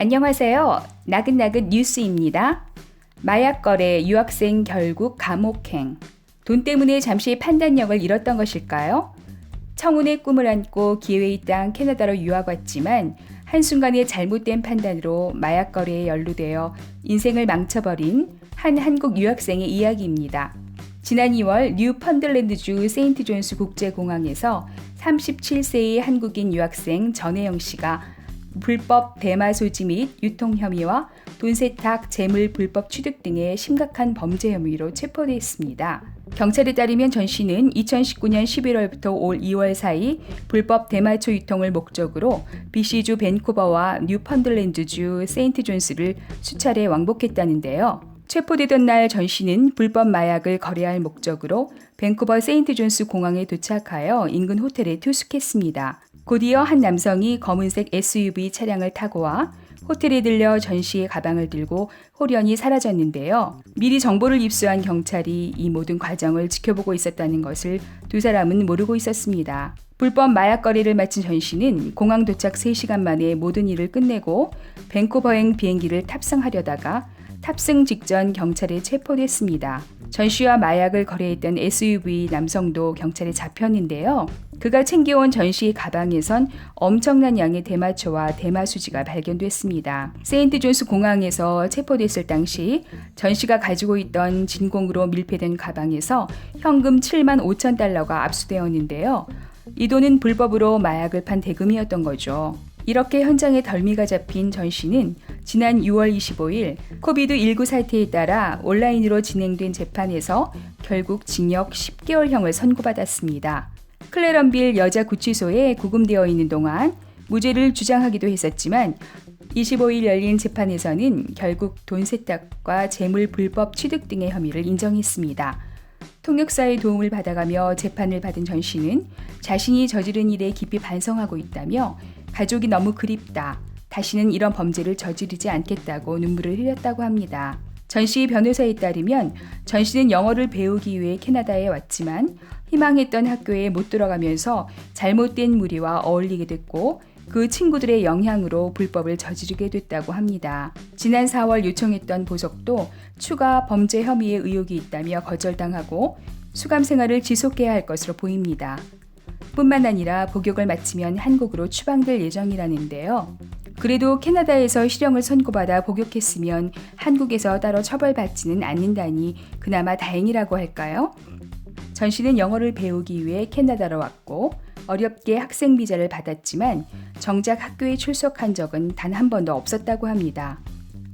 안녕하세요. 나긋나긋 뉴스입니다. 마약 거래, 유학생 결국 감옥행. 돈 때문에 잠시 판단력을 잃었던 것일까요? 청운의 꿈을 안고 기회의 땅 캐나다로 유학 왔지만 한순간의 잘못된 판단으로 마약 거래에 연루되어 인생을 망쳐버린 한 한국 유학생의 이야기입니다. 지난 2월 뉴펀들랜드주 세인트 존스 국제공항에서 37세의 한국인 유학생 전혜영 씨가 불법 대마 소지 및 유통 혐의와 돈 세탁, 재물 불법 취득 등의 심각한 범죄 혐의로 체포됐습니다. 경찰에 따르면 전 씨는 2019년 11월부터 올 2월 사이 불법 대마초 유통을 목적으로 BC주 밴쿠버와 뉴펀들랜드주 세인트 존스를 수차례 왕복했다는데요. 체포되던 날 전 씨는 불법 마약을 거래할 목적으로 밴쿠버 세인트 존스 공항에 도착하여 인근 호텔에 투숙했습니다. 곧이어 한 남성이 검은색 SUV 차량을 타고 와 호텔에 들려 전 씨의 가방을 들고 홀연히 사라졌는데요. 미리 정보를 입수한 경찰이 이 모든 과정을 지켜보고 있었다는 것을 두 사람은 모르고 있었습니다. 불법 마약 거래를 마친 전 씨는 공항 도착 3시간 만에 모든 일을 끝내고 밴쿠버행 비행기를 탑승하려다가 탑승 직전 경찰에 체포됐습니다. 전 씨와 마약을 거래했던 SUV 남성도 경찰에 잡혔는데요. 그가 챙겨온 전 씨의 가방에선 엄청난 양의 대마초와 대마수지가 발견됐습니다. 세인트 존스 공항에서 체포됐을 당시 전 씨가 가지고 있던 진공으로 밀폐된 가방에서 현금 7만 5천 달러가 압수되었는데요. 이 돈은 불법으로 마약을 판 대금이었던 거죠. 이렇게 현장에 덜미가 잡힌 전 씨는 지난 6월 25일 코비드19 사태에 따라 온라인으로 진행된 재판에서 결국 징역 10개월형을 선고받았습니다. 클레런빌 여자구치소에 구금되어 있는 동안 무죄를 주장하기도 했었지만 25일 열린 재판에서는 결국 돈 세탁과 재물 불법 취득 등의 혐의를 인정했습니다. 통역사의 도움을 받아가며 재판을 받은 전 씨는 자신이 저지른 일에 깊이 반성하고 있다며 가족이 너무 그립다. 다시는 이런 범죄를 저지르지 않겠다고 눈물을 흘렸다고 합니다. 전 씨의 변호사에 따르면 전 씨는 영어를 배우기 위해 캐나다에 왔지만 희망했던 학교에 못 들어가면서 잘못된 무리와 어울리게 됐고 그 친구들의 영향으로 불법을 저지르게 됐다고 합니다. 지난 4월 요청했던 보석도 추가 범죄 혐의의 의혹이 있다며 거절당하고 수감 생활을 지속해야 할 것으로 보입니다. 뿐만 아니라 복역을 마치면 한국으로 추방될 예정이라는데요. 그래도 캐나다에서 실형을 선고받아 복역했으면 한국에서 따로 처벌받지는 않는다니 그나마 다행이라고 할까요? 전 씨는 영어를 배우기 위해 캐나다로 왔고 어렵게 학생 비자를 받았지만 정작 학교에 출석한 적은 단 한 번도 없었다고 합니다.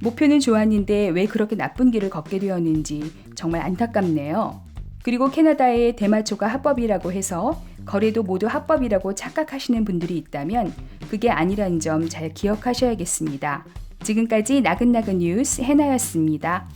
목표는 좋았는데 왜 그렇게 나쁜 길을 걷게 되었는지 정말 안타깝네요. 그리고 캐나다의 대마초가 합법이라고 해서 거래도 모두 합법이라고 착각하시는 분들이 있다면 그게 아니라는 점 잘 기억하셔야겠습니다. 지금까지 나긋나긋 뉴스 해나였습니다.